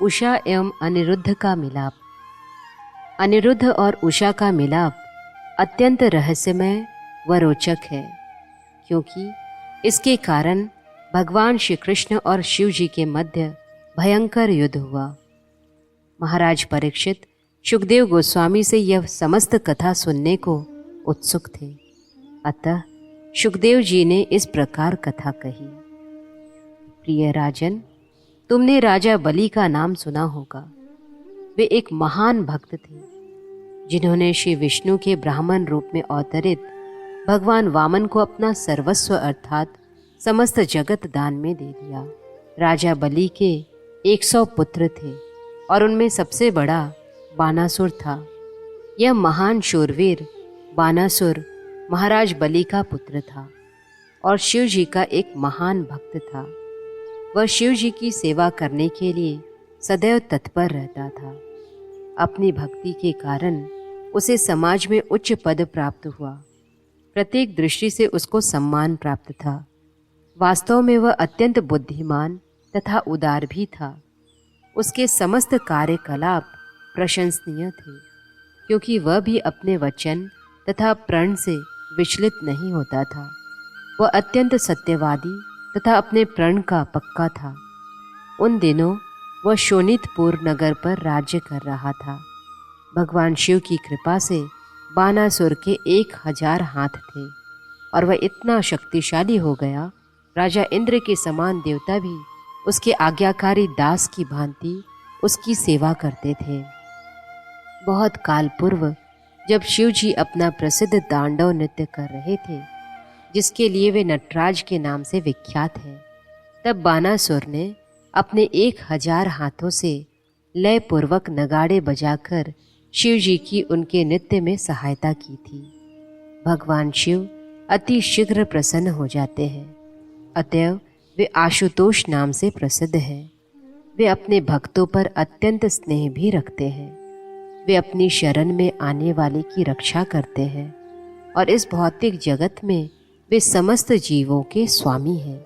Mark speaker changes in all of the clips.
Speaker 1: उषा एवं अनिरुद्ध का मिलाप। अनिरुद्ध और उषा का मिलाप अत्यंत रहस्यमय व रोचक है, क्योंकि इसके कारण भगवान श्री कृष्ण और शिव जी के मध्य भयंकर युद्ध हुआ। महाराज परीक्षित सुखदेव गोस्वामी से यह समस्त कथा सुनने को उत्सुक थे। अतः सुखदेव जी ने इस प्रकार कथा कही। प्रिय राजन, तुमने राजा बलि का नाम सुना होगा। वे एक महान भक्त थे, जिन्होंने श्री विष्णु के ब्राह्मण रूप में अवतरित भगवान वामन को अपना सर्वस्व अर्थात समस्त जगत दान में दे दिया। राजा बलि के 100 पुत्र थे और उनमें सबसे बड़ा बानासुर था। यह महान शूरवीर बानासुर महाराज बलि का पुत्र था और शिव जी का एक महान भक्त था। वह शिव जी की सेवा करने के लिए सदैव तत्पर रहता था। अपनी भक्ति के कारण उसे समाज में उच्च पद प्राप्त हुआ। प्रत्येक दृष्टि से उसको सम्मान प्राप्त था। वास्तव में वह अत्यंत बुद्धिमान तथा उदार भी था। उसके समस्त कार्यकलाप प्रशंसनीय थे, क्योंकि वह भी अपने वचन तथा प्रण से विचलित नहीं होता था। वह अत्यंत सत्यवादी तथा अपने प्रण का पक्का था। उन दिनों वह शोणितपुर नगर पर राज्य कर रहा था। भगवान शिव की कृपा से बानासुर के 1000 हाथ थे और वह इतना शक्तिशाली हो गया, राजा इंद्र के समान देवता भी उसके आज्ञाकारी दास की भांति उसकी सेवा करते थे। बहुत काल पूर्व जब शिव जी अपना प्रसिद्ध तांडव नृत्य कर रहे थे, जिसके लिए वे नटराज के नाम से विख्यात हैं, तब बानासुर ने अपने 1000 हाथों से लयपूर्वक नगाड़े बजाकर शिव जी की उनके नृत्य में सहायता की थी। भगवान शिव अति शीघ्र प्रसन्न हो जाते हैं, अतएव वे आशुतोष नाम से प्रसिद्ध हैं। वे अपने भक्तों पर अत्यंत स्नेह भी रखते हैं। वे अपनी शरण में आने वाले की रक्षा करते हैं और इस भौतिक जगत में वे समस्त जीवों के स्वामी हैं।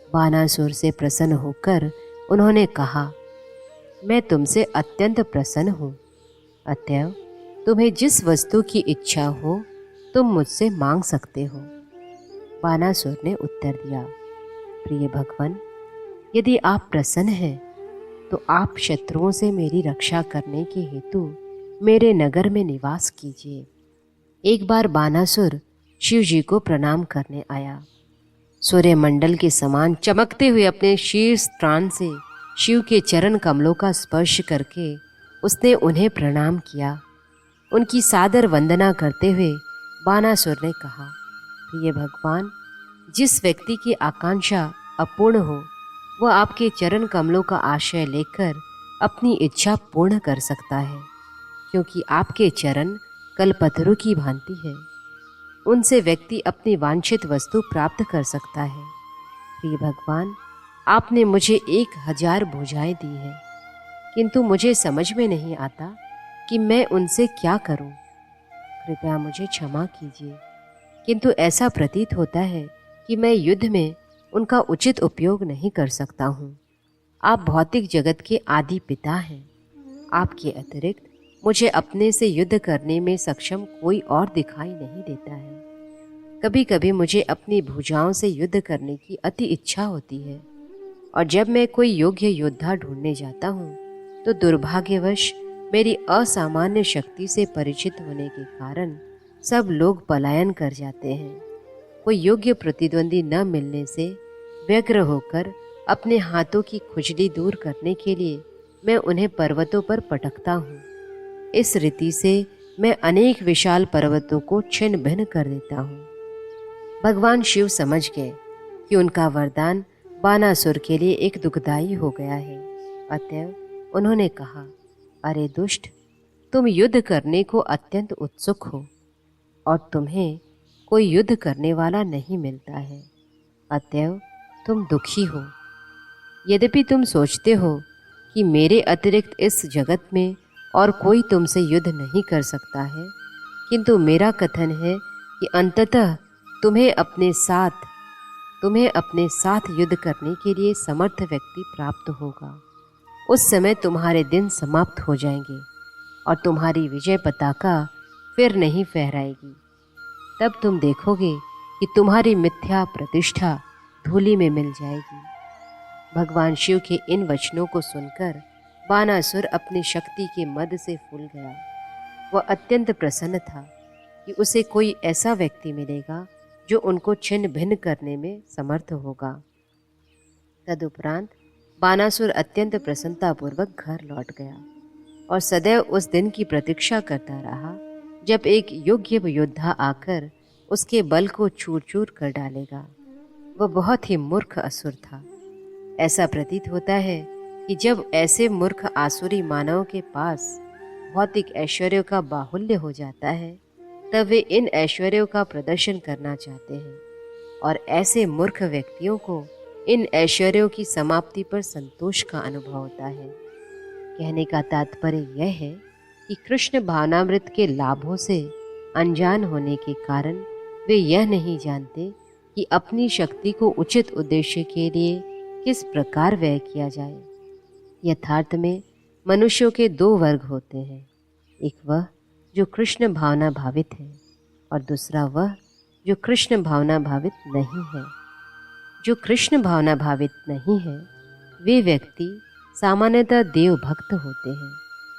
Speaker 1: बानासुर से प्रसन्न होकर उन्होंने कहा, मैं तुमसे अत्यंत प्रसन्न हूँ, अतएव तुम्हें जिस वस्तु की इच्छा हो तुम मुझसे मांग सकते हो। बानासुर ने उत्तर दिया, प्रिय भगवान, यदि आप प्रसन्न हैं तो आप शत्रुओं से मेरी रक्षा करने के हेतु मेरे नगर में निवास कीजिए। एक बार बानासुर शिव जी को प्रणाम करने आया। सूर्यमंडल के समान चमकते हुए अपने शीर्ष प्राण से शिव के चरण कमलों का स्पर्श करके उसने उन्हें प्रणाम किया। उनकी सादर वंदना करते हुए बानासुर ने कहा, प्रिय भगवान, जिस व्यक्ति की आकांक्षा अपूर्ण हो वह आपके चरण कमलों का आश्रय लेकर अपनी इच्छा पूर्ण कर सकता है, क्योंकि आपके चरण कल्पतरु की भांति है। उनसे व्यक्ति अपनी वांछित वस्तु प्राप्त कर सकता है। प्रिय भगवान, आपने मुझे 1000 भुजाएं दी हैं, किंतु मुझे समझ में नहीं आता कि मैं उनसे क्या करूं। कृपया मुझे क्षमा कीजिए, किंतु ऐसा प्रतीत होता है कि मैं युद्ध में उनका उचित उपयोग नहीं कर सकता हूँ। आप भौतिक जगत के आदि पिता हैं। आपके अतिरिक्त मुझे अपने से युद्ध करने में सक्षम कोई और दिखाई नहीं देता है। कभी कभी मुझे अपनी भुजाओं से युद्ध करने की अति इच्छा होती है, और जब मैं कोई योग्य योद्धा ढूंढने जाता हूँ तो दुर्भाग्यवश मेरी असामान्य शक्ति से परिचित होने के कारण सब लोग पलायन कर जाते हैं। कोई योग्य प्रतिद्वंदी न मिलने से व्यग्र होकर अपने हाथों की खुजली दूर करने के लिए मैं उन्हें पर्वतों पर पटकता हूँ। इस रीति से मैं अनेक विशाल पर्वतों को छिन्न भिन्न कर देता हूँ। भगवान शिव समझ गए कि उनका वरदान बानासुर के लिए एक दुखदाई हो गया है, अतएव उन्होंने कहा, अरे दुष्ट, तुम युद्ध करने को अत्यंत उत्सुक हो और तुम्हें कोई युद्ध करने वाला नहीं मिलता है, अतएव तुम दुखी हो। यद्यपि तुम सोचते हो कि मेरे अतिरिक्त इस जगत में और कोई तुमसे युद्ध नहीं कर सकता है, किंतु मेरा कथन है कि अंततः तुम्हें अपने साथ युद्ध करने के लिए समर्थ व्यक्ति प्राप्त होगा। उस समय तुम्हारे दिन समाप्त हो जाएंगे और तुम्हारी विजय पताका फिर नहीं फहराएगी। तब तुम देखोगे कि तुम्हारी मिथ्या प्रतिष्ठा धूलि में मिल जाएगी। भगवान शिव के इन वचनों को सुनकर बानासुर अपनी शक्ति के मद से फूल गया। वह अत्यंत प्रसन्न था कि उसे कोई ऐसा व्यक्ति मिलेगा जो उनको छिन्न भिन्न करने में समर्थ होगा। तदुपरांत बानासुर अत्यंत प्रसन्नतापूर्वक घर लौट गया और सदैव उस दिन की प्रतीक्षा करता रहा जब एक योग्य योद्धा आकर उसके बल को चूर चूर कर डालेगा। वह बहुत ही मूर्ख असुर था। ऐसा प्रतीत होता है कि जब ऐसे मूर्ख आसुरी मानवों के पास भौतिक ऐश्वर्यों का बाहुल्य हो जाता है तब वे इन ऐश्वर्यों का प्रदर्शन करना चाहते हैं और ऐसे मूर्ख व्यक्तियों को इन ऐश्वर्यों की समाप्ति पर संतोष का अनुभव होता है। कहने का तात्पर्य यह है कि कृष्ण भावनामृत के लाभों से अनजान होने के कारण वे यह नहीं जानते कि अपनी शक्ति को उचित उद्देश्य के लिए किस प्रकार व्यय किया जाए। यथार्थ में मनुष्यों के दो वर्ग होते हैं, एक वह जो कृष्ण भावना भावित है और दूसरा वह जो कृष्ण भावना भावित नहीं है। जो कृष्ण भावना भावित नहीं है वे व्यक्ति सामान्यतः देव भक्त होते हैं,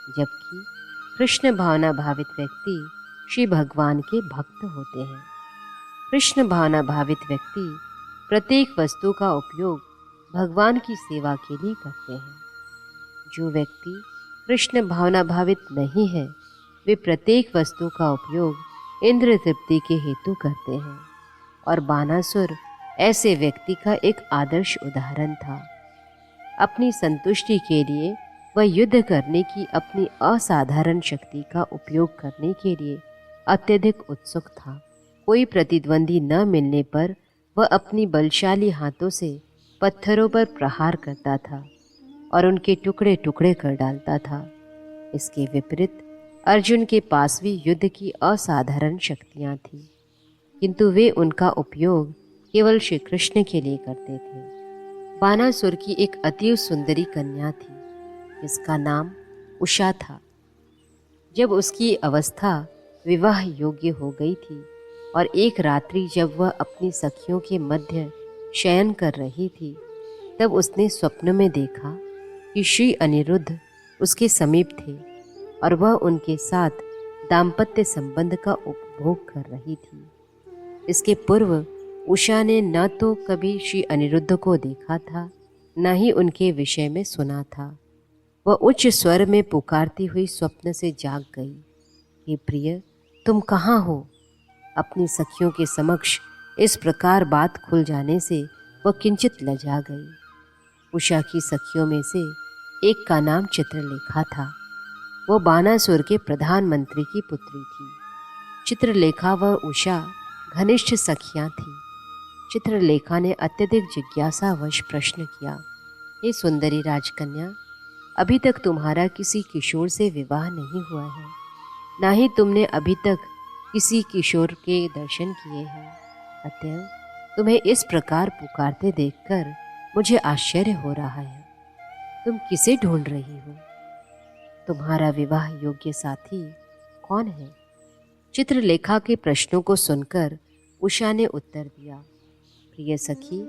Speaker 1: जबकि कृष्ण भावना भावित व्यक्ति श्री भगवान के भक्त होते हैं। कृष्ण भावना भावित व्यक्ति प्रत्येक वस्तु का उपयोग भगवान की सेवा के लिए करते हैं। जो व्यक्ति कृष्ण भावना भावित नहीं है वे प्रत्येक वस्तु का उपयोग इंद्र तृप्ति के हेतु करते हैं और बानासुर ऐसे व्यक्ति का एक आदर्श उदाहरण था। अपनी संतुष्टि के लिए वह युद्ध करने की अपनी असाधारण शक्ति का उपयोग करने के लिए अत्यधिक उत्सुक था। कोई प्रतिद्वंदी न मिलने पर वह अपनी बलशाली हाथों से पत्थरों पर प्रहार करता था और उनके टुकड़े टुकड़े कर डालता था। इसके विपरीत अर्जुन के पास भी युद्ध की असाधारण शक्तियाँ थीं, किंतु वे उनका उपयोग केवल श्री कृष्ण के लिए करते थे। बानासुर की एक अति सुंदरी कन्या थी जिसका नाम उषा था। जब उसकी अवस्था विवाह योग्य हो गई थी और एक रात्रि जब वह अपनी सखियों के मध्य शयन कर रही थी तब उसने स्वप्न में देखा कि श्री अनिरुद्ध उसके समीप थे और वह उनके साथ दाम्पत्य संबंध का उपभोग कर रही थी। इसके पूर्व उषा ने न तो कभी श्री अनिरुद्ध को देखा था न ही उनके विषय में सुना था। वह उच्च स्वर में पुकारती हुई स्वप्न से जाग गई, हे प्रिय, तुम कहाँ हो? अपनी सखियों के समक्ष इस प्रकार बात खुल जाने से वह किंचित लजा गई। उषा की सखियों में से एक का नाम चित्रलेखा था। वो बानासुर के प्रधानमंत्री की पुत्री थी। चित्रलेखा व उषा घनिष्ठ सखियां थीं। चित्रलेखा ने अत्यधिक जिज्ञासावश प्रश्न किया, हे सुंदरी राजकन्या, अभी तक तुम्हारा किसी किशोर से विवाह नहीं हुआ है, ना ही तुमने अभी तक किसी किशोर के दर्शन किए हैं। अतएव तुम्हें इस प्रकार पुकारते देखकर मुझे आश्चर्य हो रहा है। तुम किसे ढूंढ रही हो? तुम्हारा विवाह योग्य साथी कौन है? चित्रलेखा के प्रश्नों को सुनकर उषा ने उत्तर दिया, प्रिय सखी,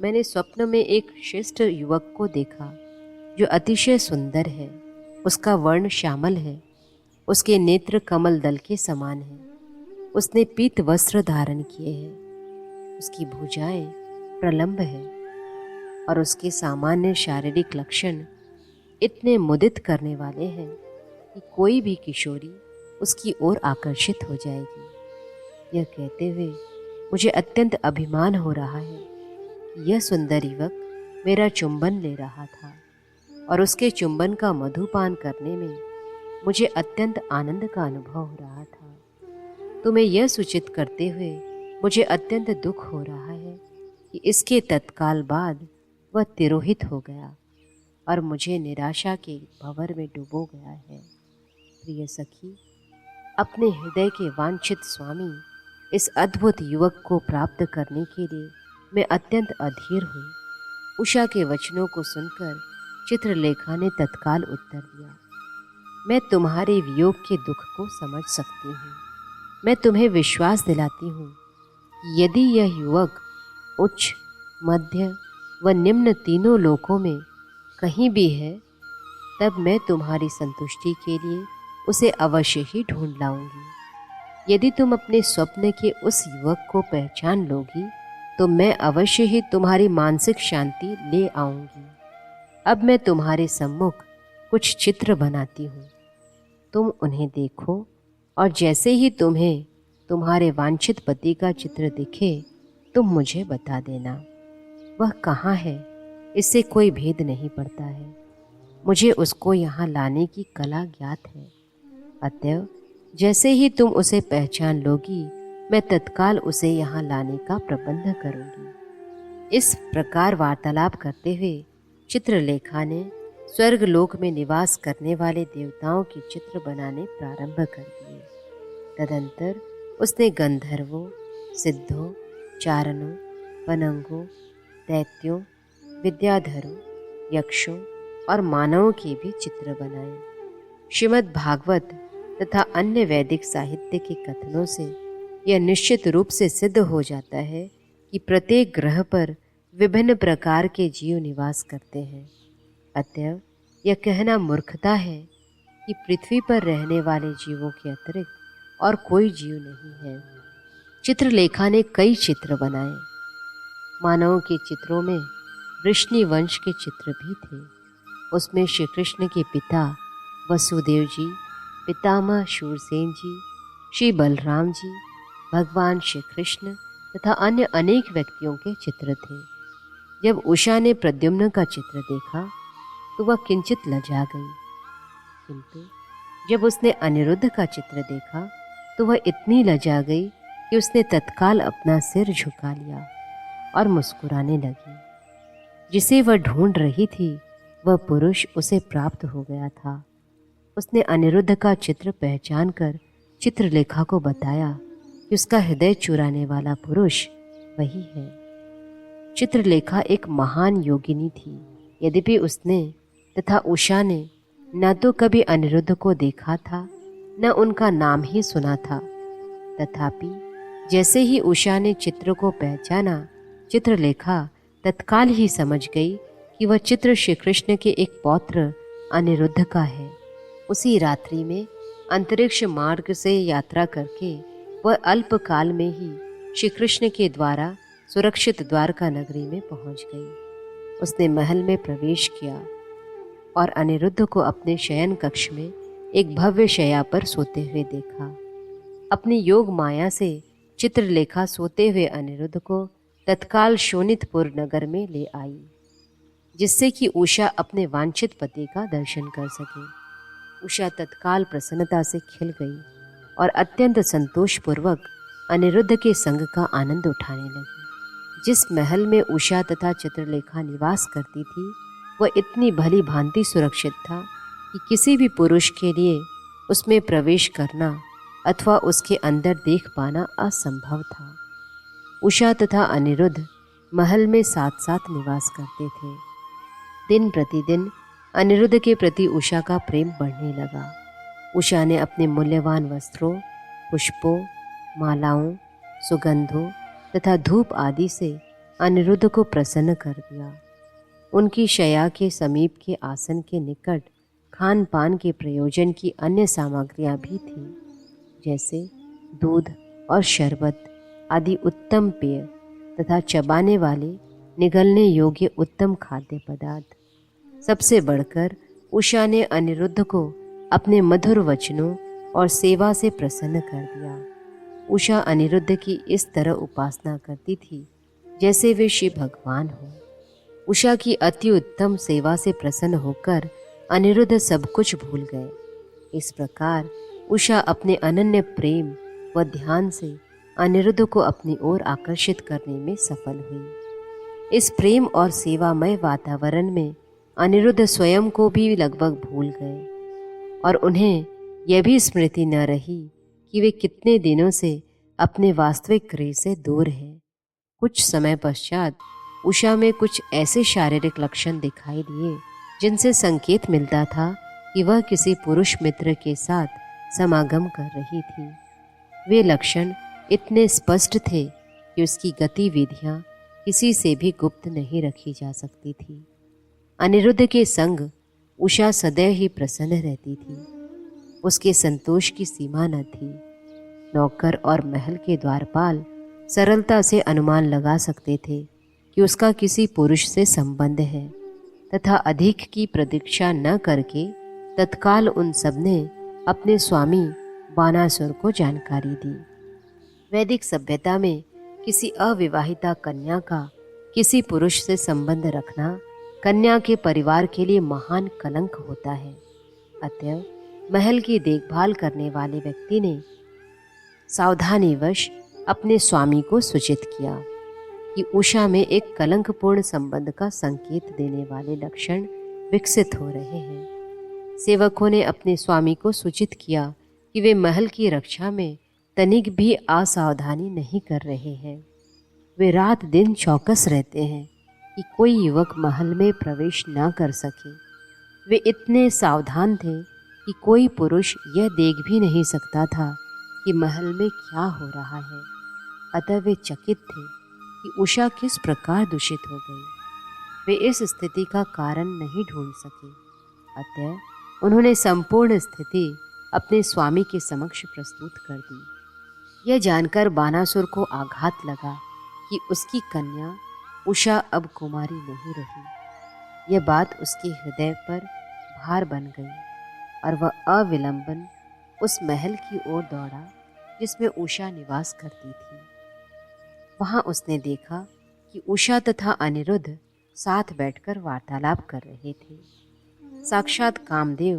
Speaker 1: मैंने स्वप्न में एक श्रेष्ठ युवक को देखा जो अतिशय सुंदर है। उसका वर्ण श्यामल है, उसके नेत्र कमल दल के समान हैं। उसने पीत वस्त्र धारण किए हैं, उसकी भुजाएं प्रलंब है और उसके सामान्य शारीरिक लक्षण इतने मुदित करने वाले हैं कि कोई भी किशोरी उसकी ओर आकर्षित हो जाएगी। यह कहते हुए मुझे अत्यंत अभिमान हो रहा है कि यह सुंदर युवक मेरा चुंबन ले रहा था और उसके चुंबन का मधुपान करने में मुझे अत्यंत आनंद का अनुभव हो रहा था। तुम्हें यह सूचित करते हुए मुझे अत्यंत दुख हो रहा है कि इसके तत्काल बाद वह तिरोहित हो गया और मुझे निराशा के भंवर में डुबो गया है। प्रिय सखी, अपने हृदय के वांछित स्वामी इस अद्भुत युवक को प्राप्त करने के लिए मैं अत्यंत अधीर हुई। उषा के वचनों को सुनकर चित्रलेखा ने तत्काल उत्तर दिया, मैं तुम्हारे वियोग के दुख को समझ सकती हूँ। मैं तुम्हें विश्वास दिलाती हूँ कि यदि यह युवक उच्च, मध्य व निम्न तीनों लोकों में कहीं भी है, तब मैं तुम्हारी संतुष्टि के लिए उसे अवश्य ही ढूंढ लाऊंगी। यदि तुम अपने स्वप्न के उस युवक को पहचान लोगी तो मैं अवश्य ही तुम्हारी मानसिक शांति ले आऊंगी। अब मैं तुम्हारे सम्मुख कुछ चित्र बनाती हूँ, तुम उन्हें देखो और जैसे ही तुम्हें तुम्हारे वांछित पति का चित्र दिखे तुम मुझे बता देना। वह कहाँ है इससे कोई भेद नहीं पड़ता है, मुझे उसको यहाँ लाने की कला ज्ञात है। अतएव जैसे ही तुम उसे पहचान लोगी मैं तत्काल उसे यहाँ लाने का प्रबंध करूँगी। इस प्रकार वार्तालाप करते हुए चित्रलेखा ने स्वर्गलोक में निवास करने वाले देवताओं के चित्र बनाने प्रारंभ कर दिए। तदंतर उसने गंधर्वों, सिद्धों, चारणों, पनंगों, दैत्यों, विद्याधरों, यक्षों और मानवों के भी चित्र बनाए। श्रीमद् भागवत तथा अन्य वैदिक साहित्य के कथनों से यह निश्चित रूप से सिद्ध हो जाता है कि प्रत्येक ग्रह पर विभिन्न प्रकार के जीव निवास करते हैं। अतएव यह कहना मूर्खता है कि पृथ्वी पर रहने वाले जीवों के अतिरिक्त और कोई जीव नहीं है। चित्रलेखा ने कई चित्र बनाए। मानवों के चित्रों में वृष्णि वंश के चित्र भी थे। उसमें श्री कृष्ण के पिता वसुदेव जी, पितामह शूरसेन जी, श्री बलराम जी, भगवान श्री कृष्ण तथा अन्य अनेक व्यक्तियों के चित्र थे। जब उषा ने प्रद्युम्न का चित्र देखा तो वह किंचित लजा गई, किंतु जब उसने अनिरुद्ध का चित्र देखा तो वह इतनी लजा गई कि उसने तत्काल अपना सिर झुका लिया और मुस्कुराने लगी। जिसे वह ढूंढ रही थी वह पुरुष उसे प्राप्त हो गया था। उसने अनिरुद्ध का चित्र पहचान कर चित्रलेखा को बताया कि उसका हृदय चुराने वाला पुरुष वही है। चित्रलेखा एक महान योगिनी थी। यद्यपि उसने तथा उषा ने न तो कभी अनिरुद्ध को देखा था न उनका नाम ही सुना था, तथापि जैसे ही उषा ने चित्र को पहचाना चित्रलेखा तत्काल ही समझ गई कि वह चित्र श्री कृष्ण के एक पौत्र अनिरुद्ध का है। उसी रात्रि में अंतरिक्ष मार्ग से यात्रा करके वह अल्पकाल में ही श्री कृष्ण के द्वारा सुरक्षित द्वारका नगरी में पहुंच गई। उसने महल में प्रवेश किया और अनिरुद्ध को अपने शयन कक्ष में एक भव्य शैया पर सोते हुए देखा। अपनी योग माया से चित्रलेखा सोते हुए अनिरुद्ध को तत्काल शोणितपुर नगर में ले आई, जिससे कि उषा अपने वांछित पति का दर्शन कर सके। उषा तत्काल प्रसन्नता से खिल गई और अत्यंत संतोषपूर्वक अनिरुद्ध के संग का आनंद उठाने लगी। जिस महल में उषा तथा चित्रलेखा निवास करती थी वह इतनी भली भांति सुरक्षित था कि किसी भी पुरुष के लिए उसमें प्रवेश करना अथवा उसके अंदर देख पाना असंभव था। उषा तथा अनिरुद्ध महल में साथ साथ निवास करते थे। दिन प्रतिदिन अनिरुद्ध के प्रति उषा का प्रेम बढ़ने लगा। उषा ने अपने मूल्यवान वस्त्रों, पुष्पों, मालाओं, सुगंधों तथा धूप आदि से अनिरुद्ध को प्रसन्न कर दिया। उनकी शैया के समीप के आसन के निकट खान पान के प्रयोजन की अन्य सामग्रियां भी थीं, जैसे दूध और शरबत आदि उत्तम पेय तथा चबाने वाले निगलने योग्य उत्तम खाद्य पदार्थ। सबसे बढ़कर उषा ने अनिरुद्ध को अपने मधुर वचनों और सेवा से प्रसन्न कर दिया। उषा अनिरुद्ध की इस तरह उपासना करती थी जैसे वे श्री भगवान हो। उषा की अति उत्तम सेवा से प्रसन्न होकर अनिरुद्ध सब कुछ भूल गए। इस प्रकार उषा अपने अनन्य प्रेम व ध्यान से अनिरुद्ध को अपनी ओर आकर्षित करने में सफल हुई। इस प्रेम और सेवामय वातावरण में अनिरुद्ध स्वयं को भी लगभग भूल गए और उन्हें यह भी स्मृति न रही कि वे कितने दिनों से अपने वास्तविक गृह से दूर हैं। कुछ समय पश्चात उषा में कुछ ऐसे शारीरिक लक्षण दिखाई दिए जिनसे संकेत मिलता था कि वह किसी पुरुष मित्र के साथ समागम कर रही थी। वे लक्षण इतने स्पष्ट थे कि उसकी गतिविधियां किसी से भी गुप्त नहीं रखी जा सकती थी। अनिरुद्ध के संग उषा सदैव ही प्रसन्न रहती थी। उसके संतोष की सीमा न थी। नौकर और महल के द्वारपाल सरलता से अनुमान लगा सकते थे कि उसका किसी पुरुष से संबंध है, तथा अधिक की प्रतीक्षा न करके तत्काल उन सबने अपने स्वामी बानासुर को जानकारी दी। वैदिक सभ्यता में किसी अविवाहिता कन्या का किसी पुरुष से संबंध रखना कन्या के परिवार के लिए महान कलंक होता है। अतएव महल की देखभाल करने वाले व्यक्ति ने सावधानीवश अपने स्वामी को सूचित किया कि उषा में एक कलंकपूर्ण संबंध का संकेत देने वाले लक्षण विकसित हो रहे हैं। सेवकों ने अपने स्वामी को सूचित किया कि वे महल की रक्षा में तनिक भी असावधानी नहीं कर रहे हैं। वे रात दिन चौकस रहते हैं कि कोई युवक महल में प्रवेश न कर सके। वे इतने सावधान थे कि कोई पुरुष यह देख भी नहीं सकता था कि महल में क्या हो रहा है। अतः वे चकित थे कि उषा किस प्रकार दूषित हो गई। वे इस स्थिति का कारण नहीं ढूंढ सके। अतः उन्होंने संपूर्ण स्थिति अपने स्वामी के समक्ष प्रस्तुत कर दी। यह जानकर बानासुर को आघात लगा कि उसकी कन्या उषा अब कुमारी नहीं रही। यह बात उसके हृदय पर भार बन गई और वह अविलंबन उस महल की ओर दौड़ा जिसमें उषा निवास करती थी। वहां उसने देखा कि उषा तथा अनिरुद्ध साथ बैठकर वार्तालाप कर रहे थे। साक्षात कामदेव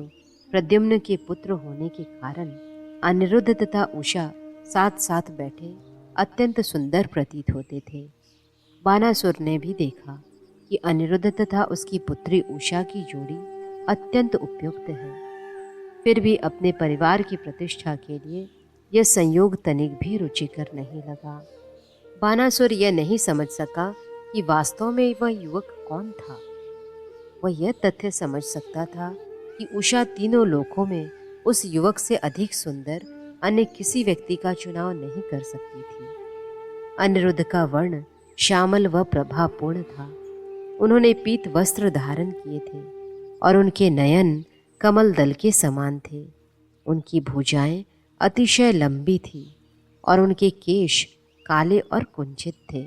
Speaker 1: प्रद्युम्न के पुत्र होने के कारण अनिरुद्ध तथा उषा साथ साथ बैठे अत्यंत सुंदर प्रतीत होते थे। बानासुर ने भी देखा कि अनिरुद्ध तथा उसकी पुत्री उषा की जोड़ी अत्यंत उपयुक्त है। फिर भी अपने परिवार की प्रतिष्ठा के लिए यह संयोग तनिक भी रुचिकर नहीं लगा। बानासुर यह नहीं समझ सका कि वास्तव में वह युवक कौन था। वह यह तथ्य समझ सकता था कि उषा तीनों लोकों में उस युवक से अधिक सुंदर अन्य किसी व्यक्ति का चुनाव नहीं कर सकती थी। अनिरुद्ध का वर्ण श्यामल व प्रभापूर्ण था। उन्होंने पीत वस्त्र धारण किए थे और उनके नयन कमल दल के समान थे। उनकी भुजाएं अतिशय लंबी थी और उनके केश काले और कुंचित थे।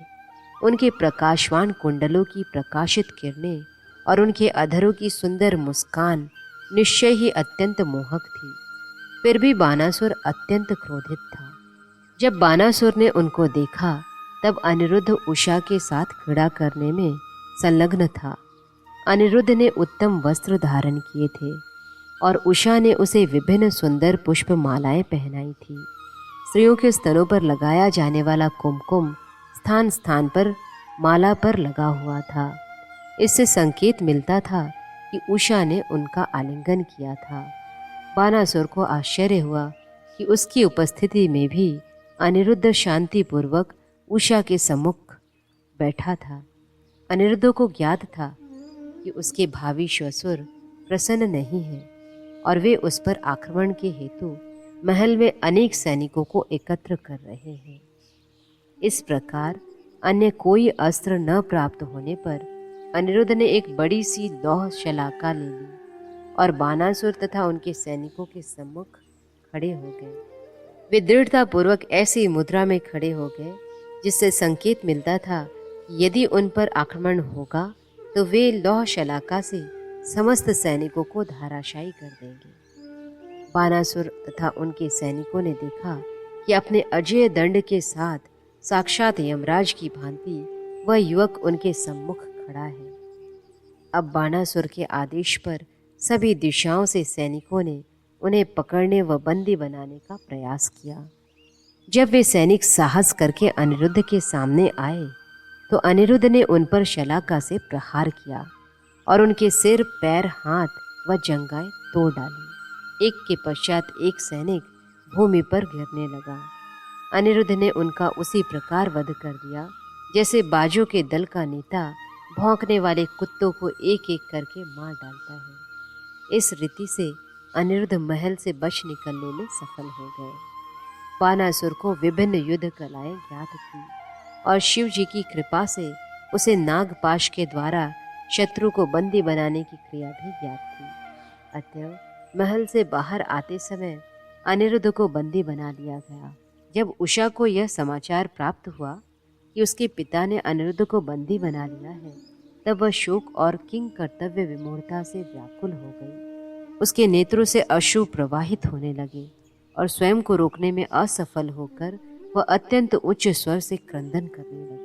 Speaker 1: उनके प्रकाशवान कुंडलों की प्रकाशित किरणें और उनके अधरों की सुंदर मुस्कान निश्चय ही अत्यंत मोहक थी। फिर भी बानासुर अत्यंत क्रोधित था। जब बानासुर ने उनको देखा तब अनिरुद्ध उषा के साथ क्रीड़ा करने में संलग्न था। अनिरुद्ध ने उत्तम वस्त्र धारण किए थे और उषा ने उसे विभिन्न सुंदर पुष्प मालाएं पहनाई थी। स्त्रियों के स्तनों पर लगाया जाने वाला कुमकुम स्थान स्थान पर माला पर लगा हुआ था। इससे संकेत मिलता था कि उषा ने उनका आलिंगन किया था। बानासुर को आश्चर्य हुआ कि उसकी उपस्थिति में भी अनिरुद्ध शांतिपूर्वक उषा के सम्मुख बैठा था। अनिरुद्ध को ज्ञात था कि उसके भावी श्वशुर प्रसन्न नहीं है और वे उस पर आक्रमण के हेतु महल में अनेक सैनिकों को एकत्र कर रहे हैं। इस प्रकार अन्य कोई अस्त्र न प्राप्त होने पर अनिरुद्ध ने एक बड़ी सी लौह शलाका ले ली और बानासुर तथा उनके सैनिकों के सम्मुख खड़े हो गए। वे दृढ़तापूर्वक ऐसी मुद्रा में खड़े हो गए जिससे संकेत मिलता था कि यदि उन पर आक्रमण होगा तो वे लौह शलाका से समस्त सैनिकों को धाराशायी कर देंगे। बानासुर तथा उनके सैनिकों ने देखा कि अपने अजेय दंड के साथ साक्षात यमराज की भांति वह युवक उनके सम्मुख खड़ा है। अब बानासुर के आदेश पर सभी दिशाओं से सैनिकों ने उन्हें पकड़ने व बंदी बनाने का प्रयास किया। जब वे सैनिक साहस करके अनिरुद्ध के सामने आए तो अनिरुद्ध ने उन पर शलाका से प्रहार किया और उनके सिर, पैर, हाथ व जंघाएं तोड़ डाली। एक के पश्चात एक सैनिक भूमि पर गिरने लगा। अनिरुद्ध ने उनका उसी प्रकार वध कर दिया जैसे बाजों के दल का नेता भौंकने वाले कुत्तों को एक एक करके मार डालता है। इस रीति से अनिरुद्ध महल से बच निकलने में सफल हो गए। बानासुर को विभिन्न युद्ध कलाएं ज्ञात थी और शिव जी की कृपा से उसे नागपाश के द्वारा शत्रु को बंदी बनाने की क्रिया भी ज्ञात थी। अतः महल से बाहर आते समय अनिरुद्ध को बंदी बना लिया गया। जब उषा को यह समाचार प्राप्त हुआ कि उसके पिता ने अनिरुद्ध को बंदी बना लिया है, तब वह शोक और किंग कर्तव्य विमूढ़ता से व्याकुल हो गई। उसके नेत्रों से अश्रु प्रवाहित होने लगे और स्वयं को रोकने में असफल होकर वह अत्यंत उच्च स्वर से क्रंदन करने लगी।